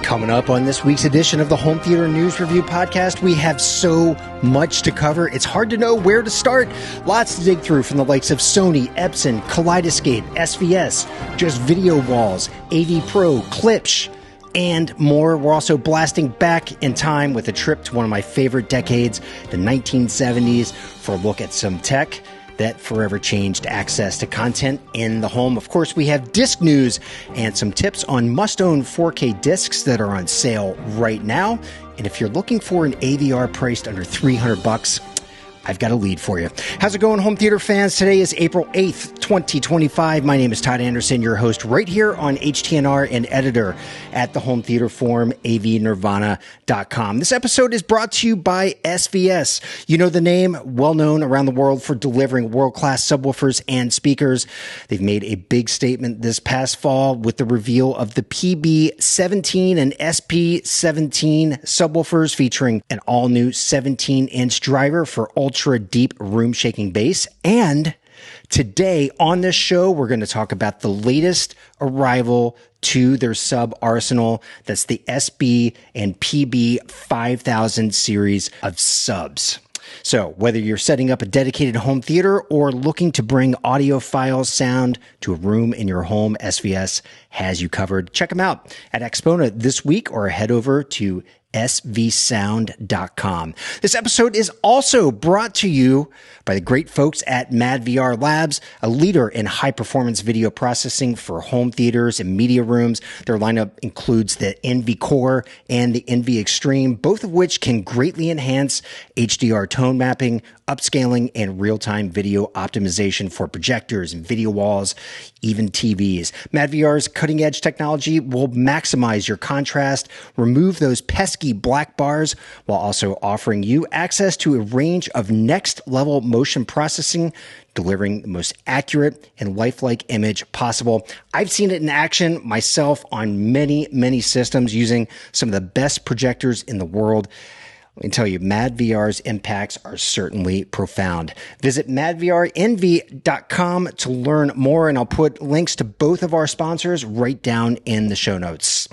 Coming up on this week's edition of the Home Theater News Review Podcast, we have so much to cover. It's hard to know where to start. Lots to dig through from the likes of Sony, Epson, Kaleidescape, SVS, Just Video Walls, AVPro, Klipsch, and more. We're also blasting back in time with a trip to one of my favorite decades, the 1970s, for a look at some tech that forever changed access to content in the home. Of course, we have disc news and some tips on must-own 4K discs that are on sale right now. And if you're looking for an AVR priced under $300, I've got a lead for you. How's it going, home theater fans? Today is April 8th, 2025. My name is Todd Anderson, your host right here on HTNR and editor at the Home Theater Forum, avnirvana.com. This episode is brought to you by SVS. You know the name, well known around the world for delivering world-class subwoofers and speakers. They've made a big statement this past fall with the reveal of the PB17 and SP17 subwoofers, featuring an all-new 17-inch driver for ultra deep room shaking bass. And today on this show, we're going to talk about the latest arrival to their sub arsenal. That's the SB and PB 5000 series of subs. So whether you're setting up a dedicated home theater or looking to bring audiophile sound to a room in your home, SVS has you covered. Check them out at Exponent this week or head over to svsound.com. This episode is also brought to you by the great folks at madVR Labs, a leader in high-performance video processing for home theaters and media rooms. Their lineup includes the NV Core and the NV Extreme, both of which can greatly enhance HDR tone mapping, upscaling, and real-time video optimization for projectors and video walls, even TVs. madVR's cutting-edge technology will maximize your contrast, remove those pesky black bars, while also offering you access to a range of next-level motion processing, delivering the most accurate and lifelike image possible. I've seen it in action myself on many, many systems using some of the best projectors in the world. I can tell you, madVR's impacts are certainly profound. Visit madvrnv.com to learn more, and I'll put links to both of our sponsors right down in the show notes.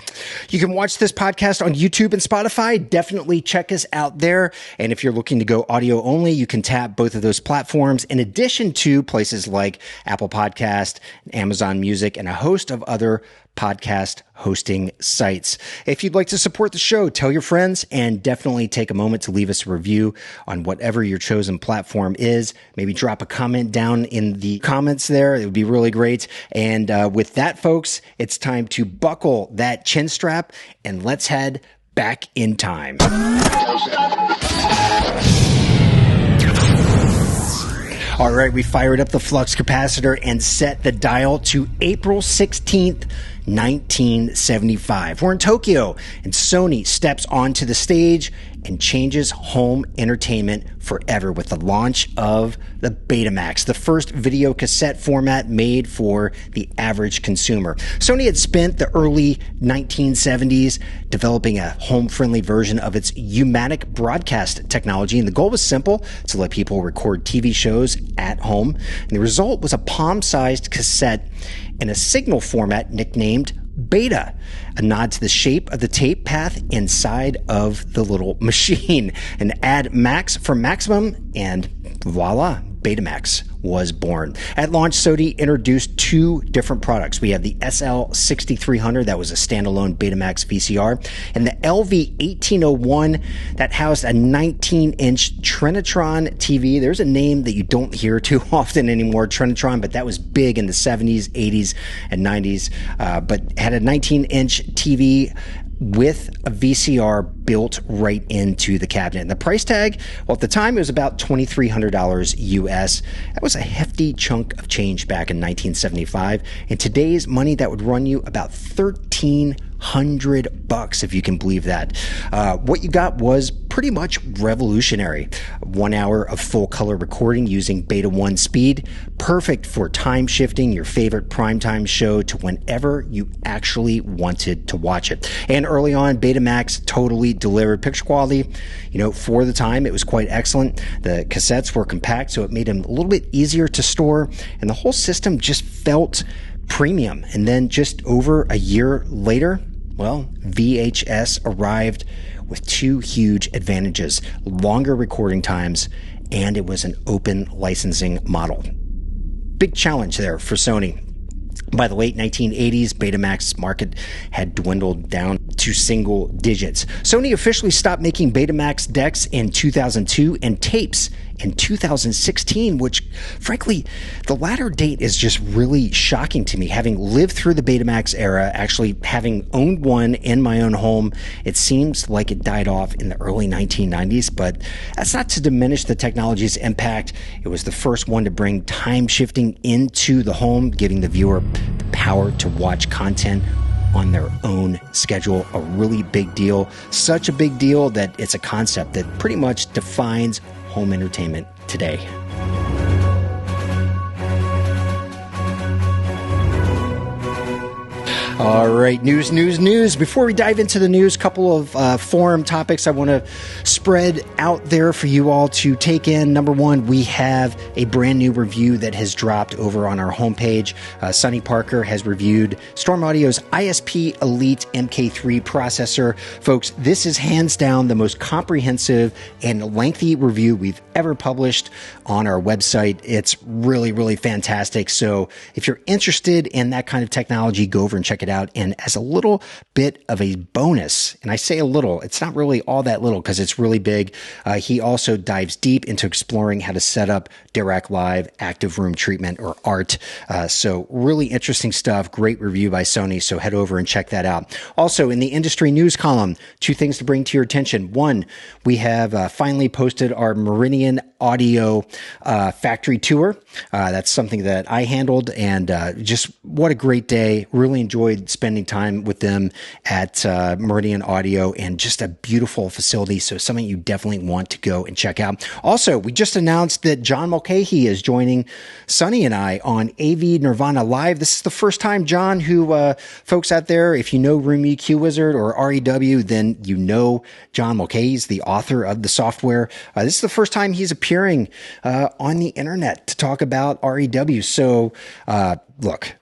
You can watch this podcast on YouTube and Spotify. Definitely check us out there. And if you're looking to go audio only, you can tap both of those platforms, in addition to places like Apple Podcast, Amazon Music, and a host of other podcast hosting sites. If you'd like to support the show, tell your friends, and definitely take a moment to leave us a review on whatever your chosen platform is. Maybe drop a comment down in the comments there. It would be really great. And with that, folks, it's time to buckle that chin strap and let's head back in time. All right, we fired up the flux capacitor and set the dial to April 16th, 1975. We're in Tokyo, and Sony steps onto the stage and changes home entertainment forever with the launch of the Betamax, the first video cassette format made for the average consumer. Sony had spent the early 1970s developing a home-friendly version of its U-matic broadcast technology, and the goal was simple: to let people record TV shows at home. And the result was a palm-sized cassette in a signal format nicknamed Beta, a nod to the shape of the tape path inside of the little machine. And add max for maximum, and voila, Betamax was born. At launch, Sony introduced two different products. We have the SL6300, that was a standalone Betamax VCR, and the LV1801 that housed a 19-inch Trinitron TV. There's a name that you don't hear too often anymore, Trinitron, but that was big in the 70s, 80s, and 90s, but had a 19-inch TV with a VCR built right into the cabinet. And the price tag, well, at the time, it was about $2,300 US. That was a hefty chunk of change back in 1975. In today's money, that would run you about $1,300. $100, if you can believe that. What you got was pretty much revolutionary. 1 hour of full color recording using beta 1 speed, perfect for time shifting your favorite primetime show to whenever you actually wanted to watch it. And early on, Betamax totally delivered picture quality. For the time, it was quite excellent. The cassettes were compact, so it made them a little bit easier to store, and the whole system just felt premium. And then just over a year later, well, VHS arrived with two huge advantages: longer recording times, and it was an open licensing model. Big challenge there for Sony. By the late 1980s, Betamax's market had dwindled down to single digits. Sony officially stopped making Betamax decks in 2002 and tapes in 2016, which, frankly, the latter date is just really shocking to me. Having lived through the Betamax era, actually having owned one in my own home, it seems like it died off in the early 1990s, but that's not to diminish the technology's impact. It was the first one to bring time shifting into the home, giving the viewer the power to watch content on their own schedule. A really big deal. Such a big deal that it's a concept that pretty much defines home entertainment today. All right, news. Before we dive into the news, couple of forum topics I want to spread out there for you all to take in. Number one, we have a brand new review that has dropped over on our homepage. Sonny Parker has reviewed Storm Audio's ISP Elite MK3 processor. Folks, this is hands down the most comprehensive and lengthy review we've ever published on our website. It's really, really fantastic. So if you're interested in that kind of technology, go over and check it out. And as a little bit of a bonus, and I say a little, it's not really all that little because it's really big, he also dives deep into exploring how to set up Dirac Live active room treatment, or ART. So really interesting stuff. Great review by Sony. So head over and check that out. Also, in the industry news column, two things to bring to your attention. One, we have finally posted our Meridian Audio factory tour. That's something that I handled, and just what a great day. Really enjoyed spending time with them at Meridian Audio, and just a beautiful facility. So something you definitely want to go and check out. Also, we just announced that John Mulcahy is joining Sonny and I on AV Nirvana Live. This is the first time, John, who folks out there, if you know Room EQ Wizard or REW, then you know John Mulcahy. He's the author of the software. This is the first time he's appearing on the internet to talk about REW. So look,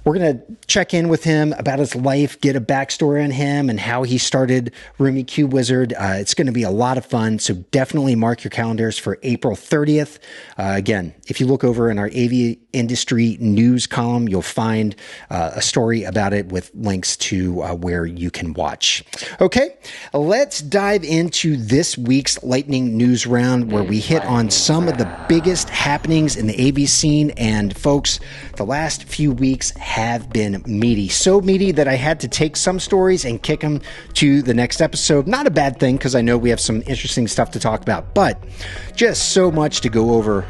we're going to check in with him about his life, get a backstory on him and how he started Room EQ Wizard. It's going to be a lot of fun, so definitely mark your calendars for April 30th. Again, if you look over in our AV industry news column, you'll find a story about it with links to where you can watch. Okay, let's dive into this week's lightning news round, where we hit on some of the biggest happenings in the AV scene. And folks, the last few weeks have been meaty. So meaty that I had to take some stories and kick them to the next episode. Not a bad thing, because I know we have some interesting stuff to talk about, but just so much to go over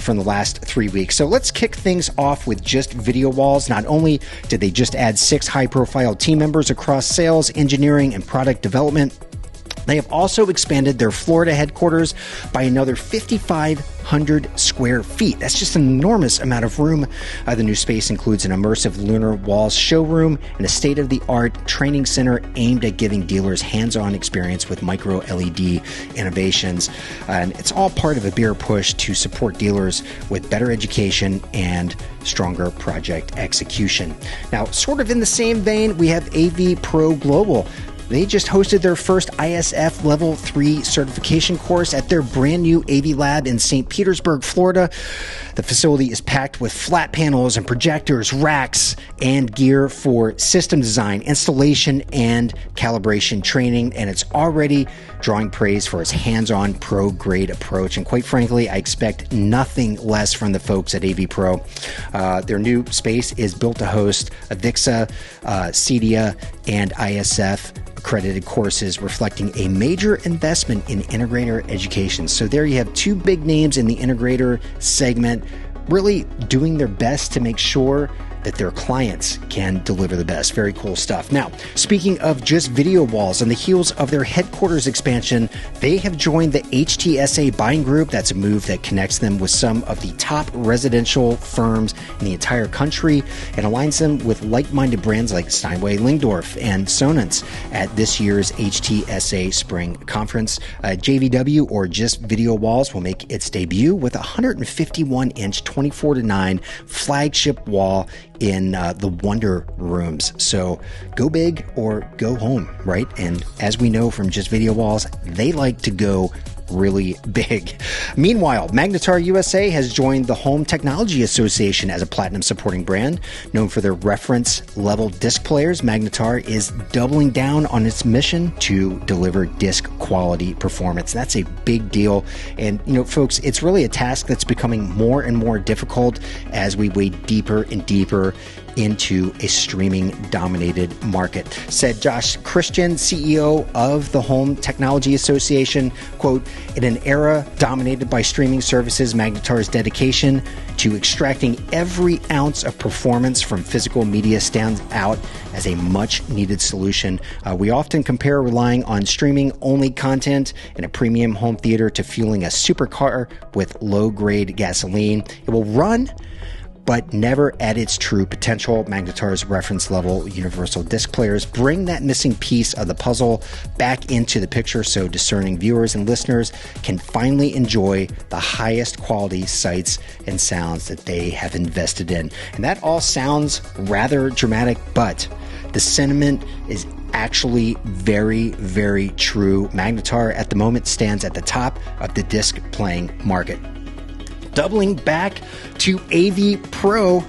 from the last 3 weeks. So let's kick things off with just video walls. Not only did they just add 6 high-profile team members across sales, engineering, and product development, they have also expanded their Florida headquarters by another 5,500 square feet. That's just an enormous amount of room. The new space includes an immersive lunar walls showroom and a state-of-the-art training center aimed at giving dealers hands-on experience with micro LED innovations. And it's all part of a bigger push to support dealers with better education and stronger project execution. Now, sort of in the same vein, we have AVPro Global. They just hosted their first ISF Level 3 certification course at their brand new AV lab in St. Petersburg, Florida. The facility is packed with flat panels and projectors, racks, and gear for system design, installation, and calibration training, and it's already drawing praise for its hands-on pro-grade approach. And quite frankly, I expect nothing less from the folks at AVPro. Their new space is built to host AVIXA, CEDIA, and ISF accredited courses, reflecting a major investment in integrator education. So there you have two big names in the integrator segment, really doing their best to make sure that their clients can deliver the best. Very cool stuff. Now, speaking of just video walls, on the heels of their headquarters expansion, they have joined the HTSA buying group. That's a move that connects them with some of the top residential firms in the entire country and aligns them with like-minded brands like Steinway, Lingdorf, and Sonance at this year's HTSA Spring Conference. JVW, or Just Video Walls, will make its debut with a 151-inch 24:9 flagship wall in the Wonder Rooms. So go big or go home, right? And as we know from Just Video Walls, they like to go really big. Meanwhile, Magnetar USA has joined the Home Technology Association as a platinum supporting brand. Known for their reference level disc players, Magnetar is doubling down on its mission to deliver disc quality performance. That's a big deal. And, you know, folks, it's really a task that's becoming more and more difficult as we wade deeper and deeper into a streaming dominated market. Said Josh Christian, CEO of the Home Technology Association, quote, "In an era dominated by streaming services, Magnetar's dedication to extracting every ounce of performance from physical media stands out as a much needed solution. We often compare relying on streaming only content in a premium home theater to fueling a supercar with low grade gasoline. It will run, but never at its true potential. Magnetar's reference level universal disc players bring that missing piece of the puzzle back into the picture so discerning viewers and listeners can finally enjoy the highest quality sights and sounds that they have invested in." And that all sounds rather dramatic, but the sentiment is actually very, very true. Magnetar at the moment stands at the top of the disc playing market. Doubling back to AVPro,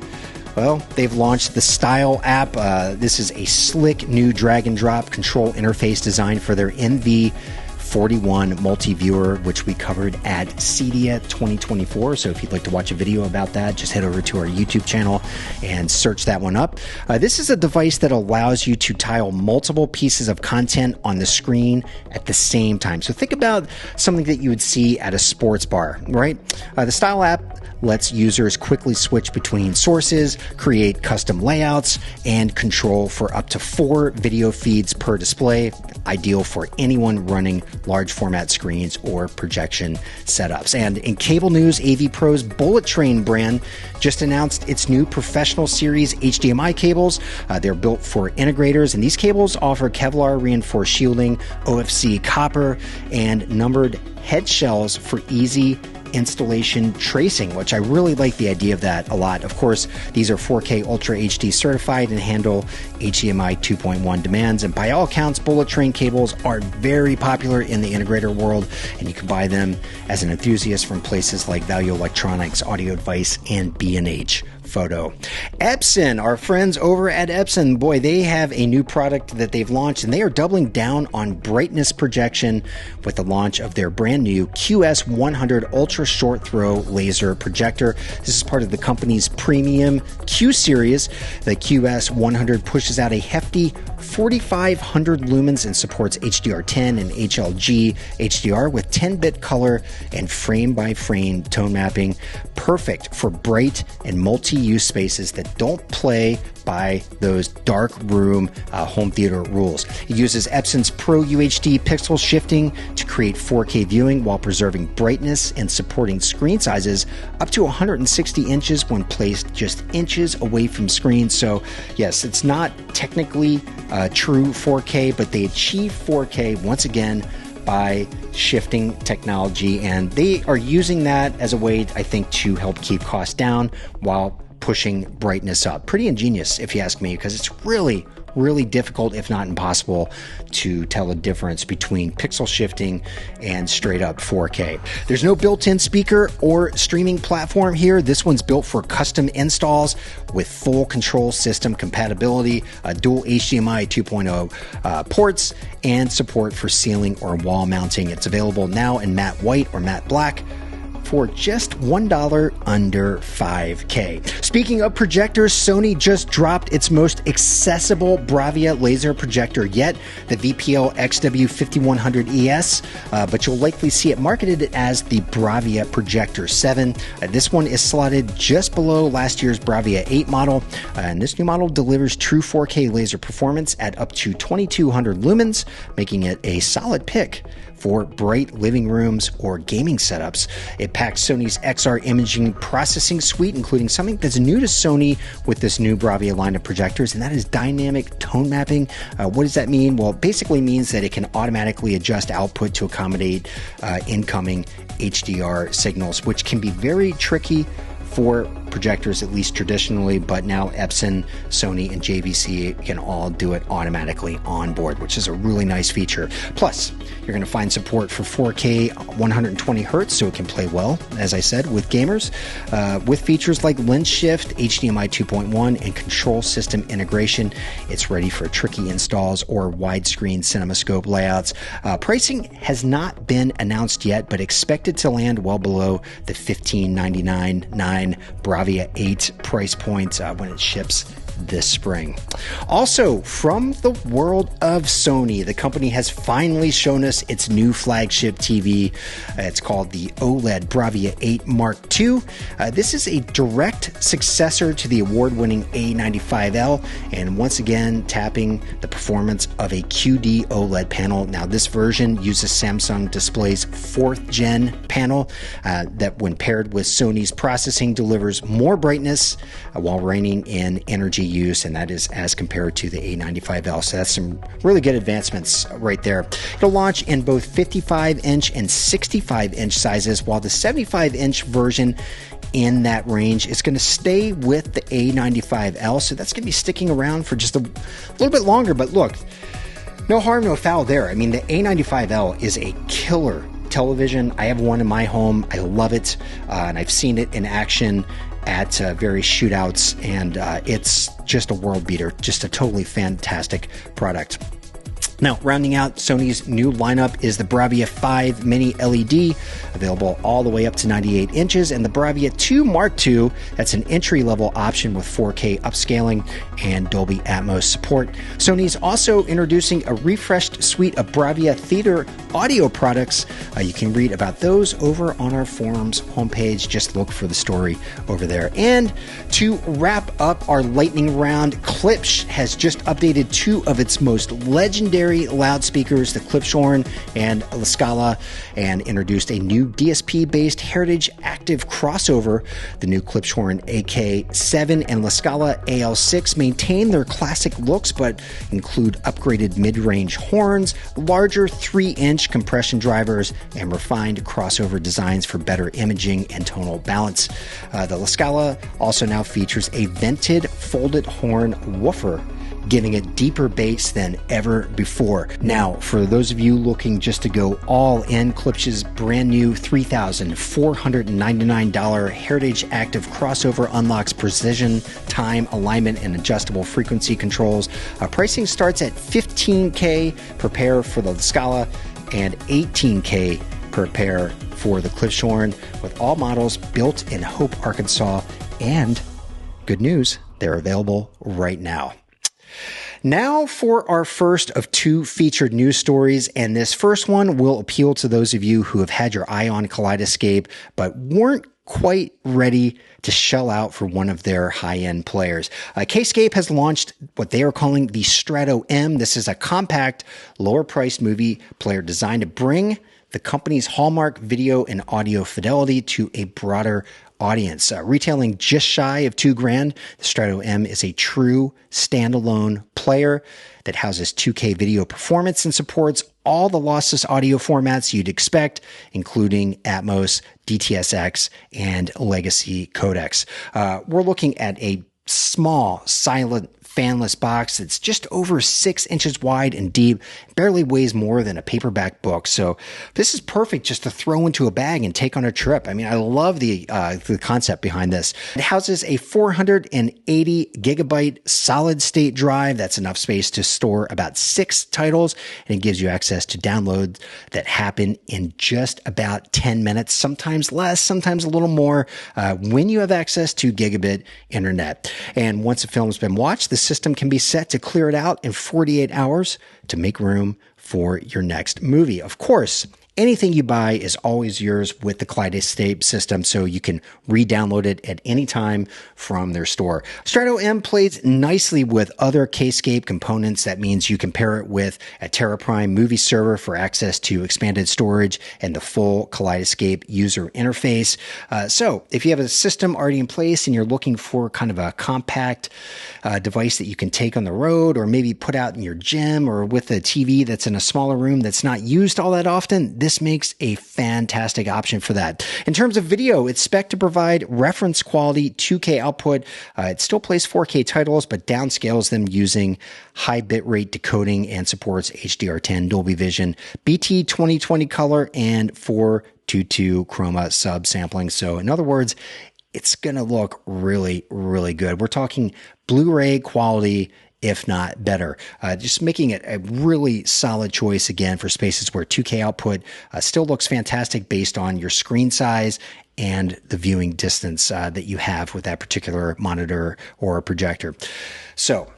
well, they've launched the STILE App. This is a slick new drag and drop control interface designed for their NV41 multi-viewer, which we covered at CEDIA 2024. So if you'd like to watch a video about that, just head over to our YouTube channel and search that one up. This is a device that allows you to tile multiple pieces of content on the screen at the same time. So think about something that you would see at a sports bar, right? The STILE app lets users quickly switch between sources, create custom layouts, and control for up to 4 video feeds per display, ideal for anyone running large format screens or projection setups. And in cable news, AVPro's Bullet Train brand just announced its new professional series HDMI cables. They're built for integrators, and these cables offer Kevlar reinforced shielding, OFC copper, and numbered head shells for easy installation tracing, which I really like the idea of that a lot. Of course, these are 4K Ultra HD certified and handle HDMI 2.1 demands. And by all accounts, Bullet Train cables are very popular in the integrator world, and you can buy them as an enthusiast from places like Value Electronics, Audio Advice, and B&H Photo. Epson, our friends over at Epson, boy, they have a new product that they've launched, and they are doubling down on brightness projection with the launch of their brand new QS100 ultra short throw laser projector. This is part of the company's premium Q series. The QS100 pushes out a hefty 4,500 lumens and supports HDR10 and HLG HDR with 10-bit color and frame-by-frame tone mapping, perfect for bright and multi-use spaces that don't play by those dark room home theater rules. It uses Epson's Pro UHD pixel shifting to create 4K viewing while preserving brightness and supporting screen sizes up to 160 inches when placed just inches away from screen. So yes, it's not technically true 4K, but they achieve 4K once again by shifting technology, and they are using that as a way, I think, to help keep costs down while pushing brightness up. Pretty ingenious, if you ask me, because it's really difficult, if not impossible, to tell a difference between pixel shifting and straight up 4K. There's no built-in speaker or streaming platform here. This one's built for custom installs with full control system compatibility, dual HDMI 2.0 ports, and support for ceiling or wall mounting. It's available now in matte white or matte black for just $1 under $5K. Speaking of projectors, Sony just dropped its most accessible Bravia laser projector yet, the VPL XW5100ES, but you'll likely see it marketed as the Bravia Projector 7. This one is slotted just below last year's Bravia 8 model, and this new model delivers true 4K laser performance at up to 2200 lumens, making it a solid pick for bright living rooms or gaming setups. It packs Sony's XR imaging processing suite, including something that's new to Sony with this new Bravia line of projectors, and that is dynamic tone mapping. What does that mean? Well, it basically means that it can automatically adjust output to accommodate incoming HDR signals, which can be very tricky for projectors, at least traditionally, but now Epson, Sony, and JVC can all do it automatically on board, which is a really nice feature. Plus, you're going to find support for 4K 120 Hertz, so it can play well, as I said, with gamers, with features like lens shift, HDMI 2.1, and control system integration. It's ready for tricky installs or widescreen CinemaScope layouts. Pricing has not been announced yet, but expected to land well below the $15.99 Bravia 8 price point when it ships this spring. Also, from the world of Sony, the company has finally shown us its new flagship TV. It's called the OLED Bravia 8 Mark II. This is a direct successor to the award-winning A95L, and once again tapping the performance of a QD OLED panel. Now, this version uses Samsung Display's 4th gen panel that, when paired with Sony's processing, delivers more brightness while reining in energy use, and that is as compared to the A95L. So that's some really good advancements right there. It'll launch in both 55-inch and 65-inch sizes, while the 75-inch version in that range is going to stay with the A95L. So that's going to be sticking around for just a little bit longer. But look, no harm, no foul there. I mean, the A95L is a killer television. I have one in my home. I love it, and I've seen it in action at various shootouts, and it's just a world beater, just a totally fantastic product. Now, rounding out Sony's new lineup is the Bravia 5 Mini LED, available all the way up to 98 inches, and the Bravia 2 Mark II, that's an entry-level option with 4K upscaling and Dolby Atmos support. Sony's also introducing a refreshed suite of Bravia Theater audio products. You can read about those over on our forums homepage. Just look for the story over there. And to wrap up our lightning round, Klipsch has just updated two of its most legendary loudspeakers, the Klipschorn and the Scala, and introduced a new DSP-based Heritage Active crossover. The new Klipschorn AK7 and La Scala AL6 maintain their classic looks, but include upgraded mid-range horns, larger 3-inch compression drivers, and refined crossover designs for better imaging and tonal balance. The La Scala also now features a vented folded horn woofer, giving it deeper bass than ever before. Now, for those of you looking just to go all in, Klipsch's brand new $3,499 Heritage Active crossover unlocks precision, time, alignment, and adjustable frequency controls. Pricing starts at $15K per pair for the Scala and $18K per pair for the Klipschorn, with all models built in Hope, Arkansas, and good news, they're available right now. Now for our first of two featured news stories, and this first one will appeal to those of you who have had your eye on Kaleidescape but weren't quite ready to shell out for one of their high-end players. Kscape has launched what they are calling the Strato-M. This is a compact, lower-priced movie player designed to bring the company's hallmark video and audio fidelity to a broader audience. Retailing just shy of $2,000, the Strato-M is a true standalone player that houses 2K video performance and supports all the lossless audio formats you'd expect, including Atmos, DTS:X, and legacy codecs. We're looking at a small, silent fanless box. It's just over 6 inches wide and deep, barely weighs more than a paperback book. So this is perfect just to throw into a bag and take on a trip. I mean, I love the concept behind this. It houses a 480 gigabyte solid state drive. That's enough space to store about 6 titles, and it gives you access to downloads that happen in just about 10 minutes, sometimes less, sometimes a little more, when you have access to gigabit internet. And once a film's been watched, the system can be set to clear it out in 48 hours to make room for your next movie. Of course, anything you buy is always yours with the Kaleidescape system, so you can re-download it at any time from their store. Strato-M plays nicely with other Kscape components. That means you can pair it with a TerraPrime movie server for access to expanded storage and the full Kaleidescape user interface. So if you have a system already in place and you're looking for kind of a compact device that you can take on the road, or maybe put out in your gym, or with a TV that's in a smaller room that's not used all that often, this makes a fantastic option for that. In terms of video, it's spec'd to provide reference quality 2K output. It still plays 4K titles, but downscales them using high bitrate decoding and supports HDR10, Dolby Vision, BT 2020 color, and 422 chroma subsampling. So in other words, it's going to look really, really good. We're talking Blu-ray quality, if not better. Just making it a really solid choice, again, for spaces where 2K output still looks fantastic based on your screen size and the viewing distance that you have with that particular monitor or projector. So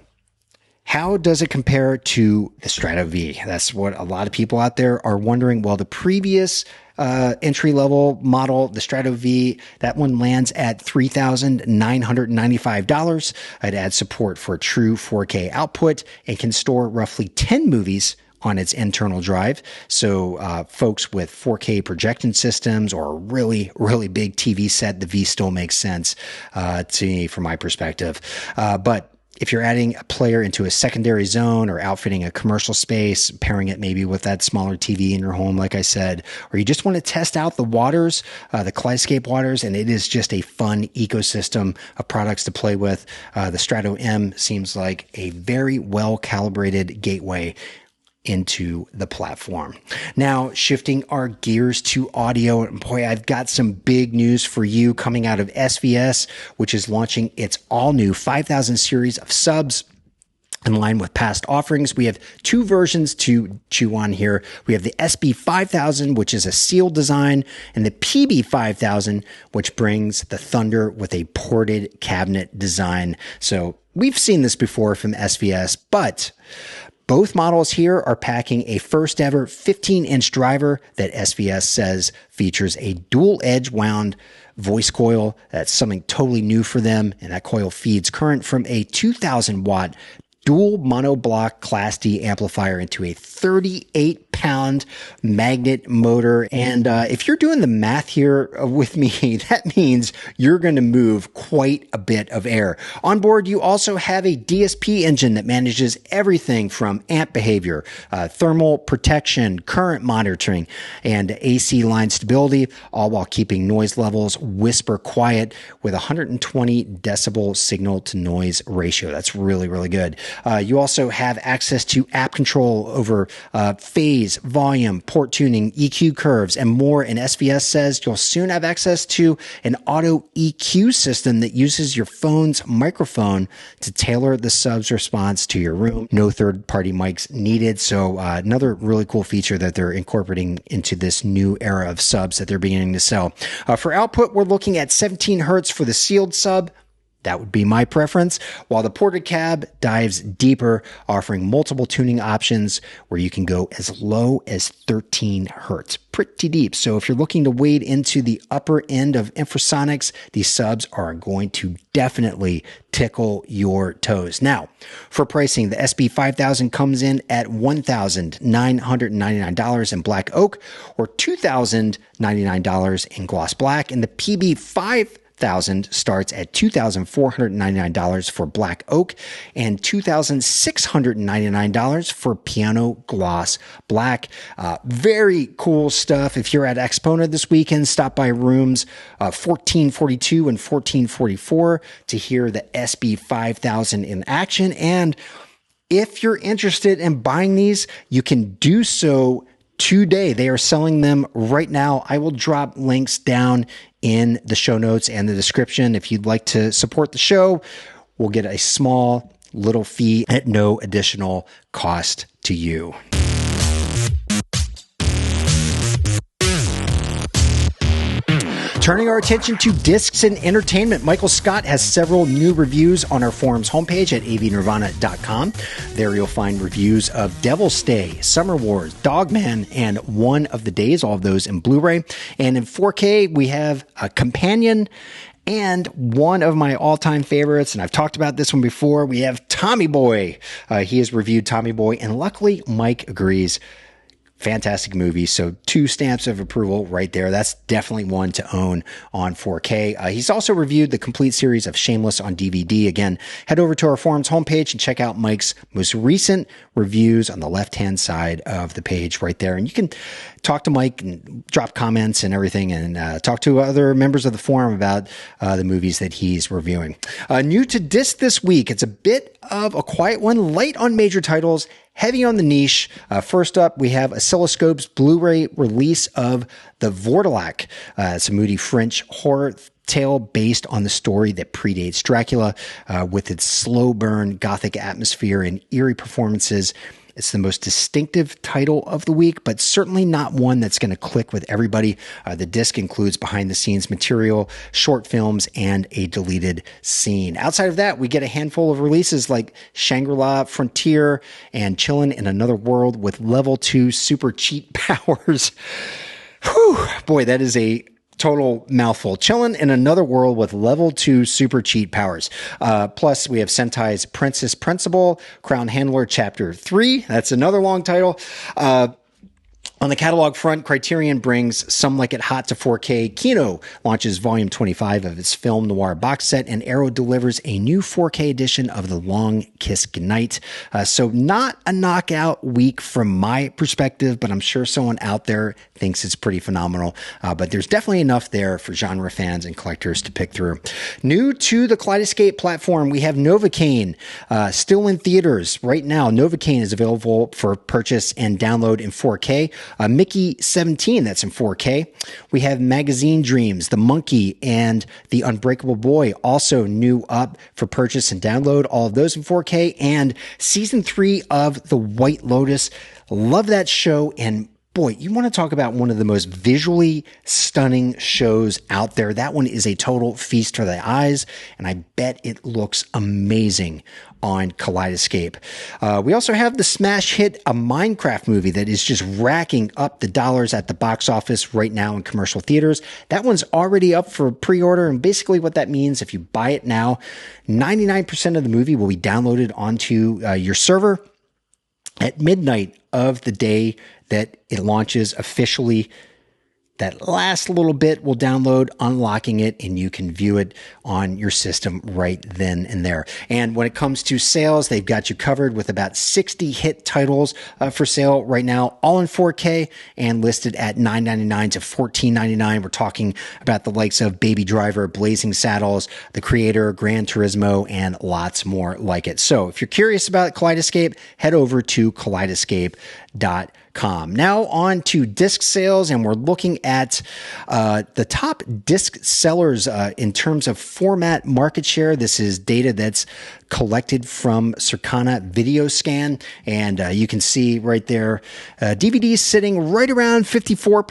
how does it compare to the Strato V? That's what a lot of people out there are wondering. Well, the previous entry-level model, the Strato V, that one lands at $3,995. It adds support for true 4K output and can store roughly 10 movies on its internal drive. So folks with 4K projection systems or a really, really big TV set, the V still makes sense to me from my perspective. But if you're adding a player into a secondary zone or outfitting a commercial space, pairing it maybe with that smaller TV in your home, like I said, or you just want to test out the waters, the Kaleidescape waters, and it is just a fun ecosystem of products to play with, the Strato-M seems like a very well-calibrated gateway into the platform. Now, shifting our gears to audio, boy, I've got some big news for you coming out of SVS, which is launching its all-new 5000 series of subs. In line with past offerings, we have 2 versions to chew on here. We have the SB5000, which is a sealed design, and the PB5000, which brings the Thunder with a ported cabinet design. So we've seen this before from SVS, but both models here are packing a first ever 15-inch driver that SVS says features a dual edge wound voice coil. That's something totally new for them. And that coil feeds current from a 2000 watt dual monoblock Class D amplifier into a 38-pound magnet motor. And if you're doing the math here with me, that means you're going to move quite a bit of air. On board, you also have a DSP engine that manages everything from amp behavior, thermal protection, current monitoring, and AC line stability, all while keeping noise levels whisper quiet with 120 decibel signal to noise ratio. That's really, really good. You also have access to app control over phase, volume, port tuning, EQ curves, and more. And SVS says you'll soon have access to an auto EQ system that uses your phone's microphone to tailor the sub's response to your room. No third-party mics needed. So another really cool feature that they're incorporating into this new era of subs that they're beginning to sell. For output, we're looking at 17 hertz for the sealed sub. That would be my preference, while the ported cab dives deeper, offering multiple tuning options where you can go as low as 13 hertz. Pretty deep. So if you're looking to wade into the upper end of infrasonics, these subs are going to definitely tickle your toes. Now, for pricing, the SB5000 comes in at $1,999 in black oak or $2,099 in gloss black, and the PB5000 5000 starts at $2,499 for black oak and $2,699 for piano gloss black. Very cool stuff. If you're at Exponent this weekend, stop by rooms 1442 and 1444 to hear the SB5000 in action. And if you're interested in buying these, you can do so today. They are selling them right now. I will drop links down in the show notes and the description. If you'd like to support the show, we'll get a small little fee at no additional cost to you. Turning our attention to discs and entertainment, Michael Scott has several new reviews on our forum's homepage at avnirvana.com. There you'll find reviews of Devil's Stay, Summer Wars, Dogman, and One of the Days, all of those in Blu-ray. And in 4K, we have a Companion and one of my all-time favorites, and I've talked about this one before, we have Tommy Boy. He has reviewed Tommy Boy, and luckily Mike agrees. Fantastic movie. So 2 stamps of approval right there. That's definitely one to own on 4K. He's also reviewed the complete series of Shameless on DVD. Again, head over to our forum's homepage and check out Mike's most recent reviews on the left-hand side of the page right there. And you can talk to Mike and drop comments and everything, and talk to other members of the forum about the movies that he's reviewing. New to disc this week. It's a bit of a quiet one, light on major titles, heavy on the niche. First up, we have Oscilloscope's Blu-ray release of The Vortilac. It's a moody French horror tale based on the story that predates Dracula, with its slow burn gothic atmosphere and eerie performances. It's the most distinctive title of the week, but certainly not one that's going to click with everybody. The disc includes behind-the-scenes material, short films, and a deleted scene. Outside of that, we get a handful of releases like Shangri-La Frontier and Chillin' in Another World with Level 2 super cheat powers. Whew, boy, that is a total mouthful. Chillin' in Another World with Level 2 super cheat powers. Plus, we have Sentai's Princess Principal, Crown Handler Chapter 3. That's another long title. On the catalog front, Criterion brings Some Like It Hot to 4K. Kino launches Volume 25 of its film noir box set, and Arrow delivers a new 4K edition of The Long Kiss Goodnight. So not a knockout week from my perspective, but I'm sure someone out there thinks it's pretty phenomenal. But there's definitely enough there for genre fans and collectors to pick through. New to the Kaleidescape platform, we have Novocaine, still in theaters right now. Novocaine is available for purchase and download in 4K. Mickey 17, that's in 4K. We have Magazine Dreams, The Monkey, and The Unbreakable Boy, also new up for purchase and download. All of those in 4K. And Season 3 of The White Lotus. Love that show, and boy, you want to talk about one of the most visually stunning shows out there. That one is a total feast for the eyes, and I bet it looks amazing on Kaleidescape. We also have the smash hit, a Minecraft movie that is just racking up the dollars at the box office right now in commercial theaters. That one's already up for pre-order, and basically what that means, if you buy it now, 99% of the movie will be downloaded onto your server at midnight of the day that it launches officially. That last little bit will download, unlocking it, and you can view it on your system right then and there. And when it comes to sales, they've got you covered with about 60 hit titles for sale right now, all in 4K and listed at $9.99 to $14.99. We're talking about the likes of Baby Driver, Blazing Saddles, The Creator, Gran Turismo, and lots more like it. So if you're curious about Kaleidescape, head over to kaleidescape.com. Now on to disc sales, and we're looking at the top disc sellers in terms of format market share. This is data that's collected from Circana Video Scan, and you can see right there, DVDs sitting right around 54%,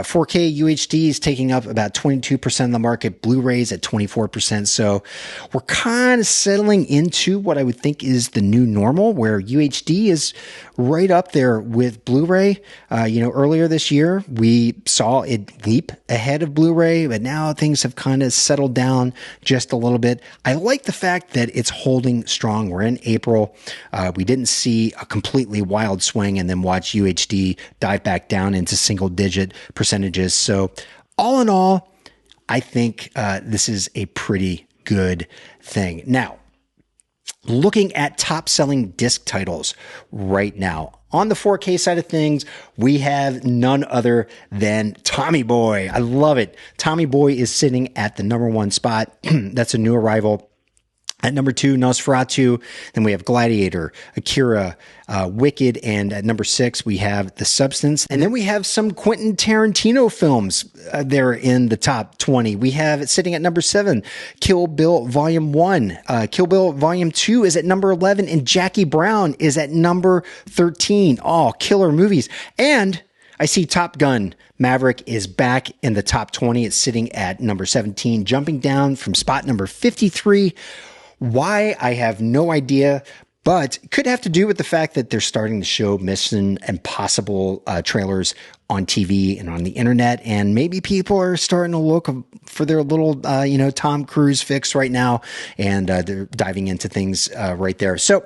4K UHD is taking up about 22% of the market, Blu-rays at 24%. So we're kind of settling into what I would think is the new normal, where UHD is right up there with Blu-ray. Earlier this year, we saw it leap ahead of Blu-ray, but now things have kind of settled down just a little bit. I like the fact that it's holding strong. We're in April. We didn't see a completely wild swing and then watch UHD dive back down into single-digit percentages. So all in all, I think this is a pretty good thing. Now, looking at top selling disc titles right now. On the 4K side of things, we have none other than Tommy Boy. I love it. Tommy Boy is sitting at the number 1 spot. That's a new arrival. At number 2, Nosferatu. Then we have Gladiator, Akira, Wicked. And at number 6, we have The Substance. And then we have some Quentin Tarantino films there in the top 20. We have it sitting at number 7, Kill Bill Volume 1. Kill Bill Volume 2 is at number 11. And Jackie Brown is at number 13. All killer movies. And I see Top Gun Maverick is back in the top 20. It's sitting at number 17, jumping down from spot number 53. Why? I have no idea, but it could have to do with the fact that they're starting to show Mission Impossible trailers on TV and on the internet, and maybe people are starting to look for their little, Tom Cruise fix right now, and they're diving into things right there. So,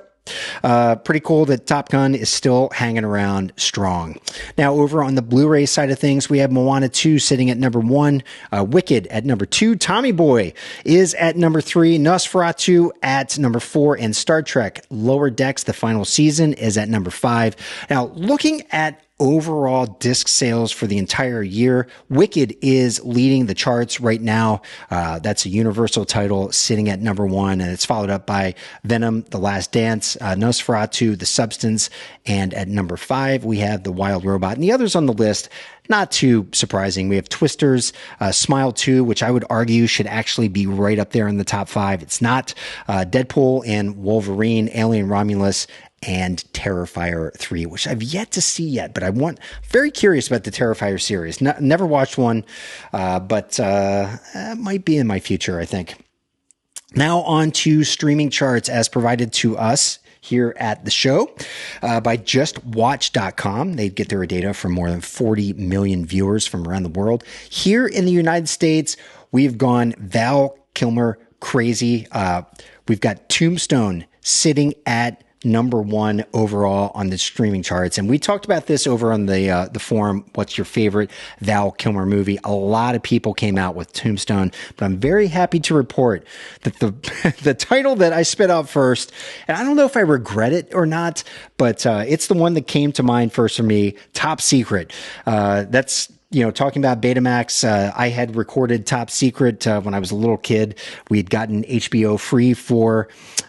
pretty cool that Top Gun is still hanging around strong. Now, over on the Blu-ray side of things, we have Moana 2 sitting at number 1, Wicked at number 2, Tommy Boy is at number 3, Nosferatu at number 4, and Star Trek Lower Decks, the final season, is at number 5. Now, looking at overall disc sales for the entire year, Wicked is leading the charts right now. That's a Universal title sitting at number 1, and it's followed up by Venom, The Last Dance, Nosferatu, The Substance, and at number 5, we have The Wild Robot. And the others on the list, not too surprising. We have Twisters, Smile 2, which I would argue should actually be right up there in the top 5. It's not. Deadpool and Wolverine, Alien Romulus, and Terrifier 3, which I've yet to see yet, but very curious about the Terrifier series. Never watched one, but it might be in my future, I think. Now on to streaming charts as provided to us here at the show by JustWatch.com. They get their data from more than 40 million viewers from around the world. Here in the United States, we've gone Val Kilmer crazy. We've got Tombstone sitting at number 1 overall on the streaming charts. And we talked about this over on the forum. What's your favorite Val Kilmer movie? A lot of people came out with Tombstone, but I'm very happy to report that the title that I spit out first, and I don't know if I regret it or not, but it's the one that came to mind first for me, Top Secret. That's talking about Betamax, I had recorded Top Secret when I was a little kid. We had gotten HBO free for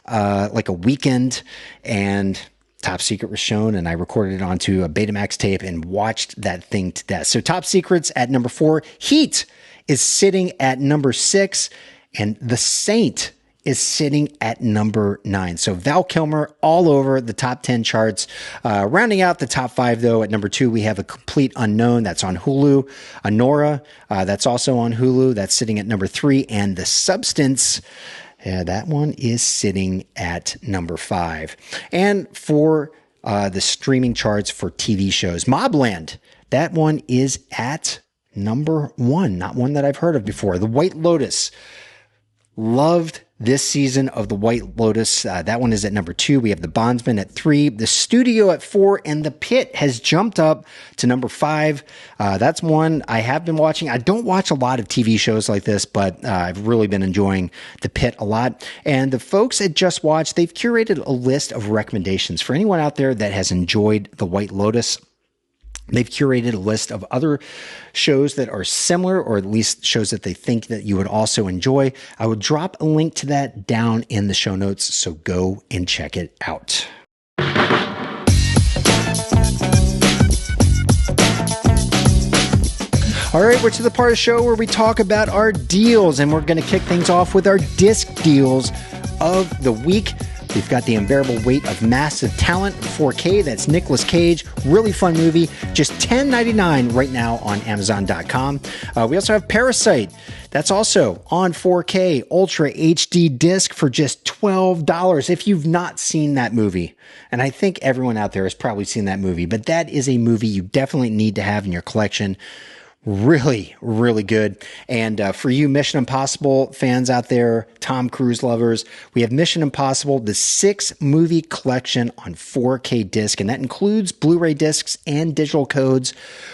like a weekend, and Top Secret was shown, and I recorded it onto a Betamax tape and watched that thing to death. So Top Secret's at number 4. Heat is sitting at number 6, and The Saint is sitting at number 9. So Val Kilmer all over the top 10 charts. Rounding out the top 5, though, at number 2, we have A Complete Unknown. That's on Hulu. Anora, that's also on Hulu. That's sitting at number 3. And The Substance, that one is sitting at number 5. And for the streaming charts for TV shows, Mobland, that one is at number 1. Not one that I've heard of before. The White Lotus. Loved this season of The White Lotus. That one is at number 2. We have The Bondsman at 3, The Studio at 4, and The Pit has jumped up to number 5. That's one I have been watching. I don't watch a lot of TV shows like this, but I've really been enjoying The Pit a lot. And the folks at Just Watch, they've curated a list of recommendations for anyone out there that has enjoyed The White Lotus. They've curated a list of other shows that are similar, or at least shows that they think that you would also enjoy. I would drop a link to that down in the show notes, so go and check it out. All right, we're to the part of the show where we talk about our deals, and we're going to kick things off with our disc deals of the week. We've got The Unbearable Weight of Massive Talent, 4K. That's Nicolas Cage. Really fun movie. Just $10.99 right now on Amazon.com. We also have Parasite. That's also on 4K Ultra HD disc for just $12. If you've not seen that movie, and I think everyone out there has probably seen that movie, but that is a movie you definitely need to have in your collection. Really, really good. And for you Mission Impossible fans out there, Tom Cruise lovers, we have Mission Impossible, the 6-movie collection on 4K disc, and that includes Blu-ray discs and digital codes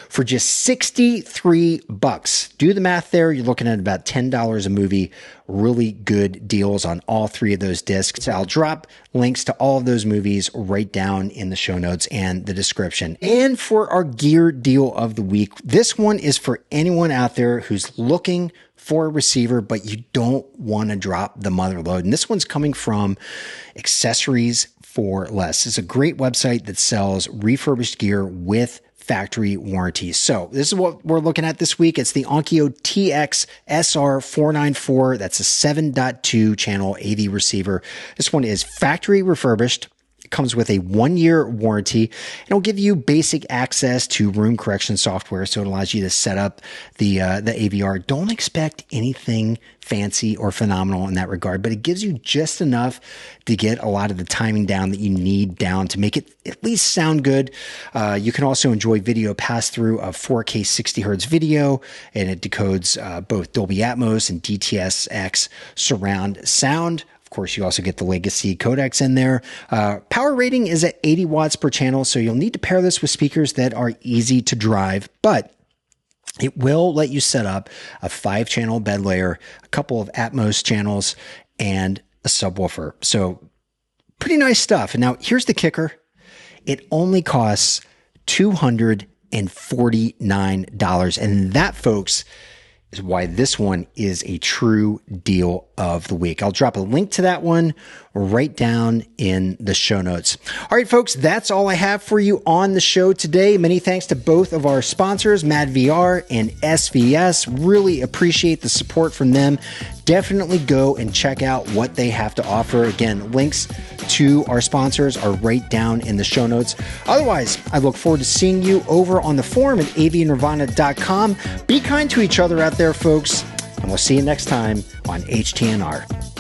for just $63. Do the math there. You're looking at about $10 a movie. Really good deals on all 3 of those discs. I'll drop links to all of those movies right down in the show notes and the description. And for our gear deal of the week, this one is for anyone out there who's looking for a receiver, but you don't want to drop the mother load. And this one's coming from Accessories for Less. It's a great website that sells refurbished gear with factory warranties. So this is what we're looking at this week. It's the Onkyo TX SR494. That's a 7.2 channel AV receiver. This one is factory refurbished. It comes with a 1-year warranty, and it'll give you basic access to room correction software. So it allows you to set up the AVR. Don't expect anything fancy or phenomenal in that regard, but it gives you just enough to get a lot of the timing down that you need down to make it at least sound good. You can also enjoy video pass-through of 4K 60 hertz video, and it decodes both Dolby Atmos and DTS:X surround sound. Of course, you also get the legacy codecs in there. Power rating is at 80 watts per channel, so you'll need to pair this with speakers that are easy to drive, but it will let you set up a 5-channel bed layer, a couple of Atmos channels, and a subwoofer. So pretty nice stuff. And now here's the kicker. It only costs $249. And that, folks, is why this one is a true deal of the week. I'll drop a link to that one right down in the show notes. All right, folks, that's all I have for you on the show today. Many thanks to both of our sponsors, madVR and SVS. Really appreciate the support from them. Definitely go and check out what they have to offer. Again, links to our sponsors are right down in the show notes. Otherwise, I look forward to seeing you over on the forum at avnirvana.com. Be kind to each other out there, folks, and we'll see you next time on HTNR.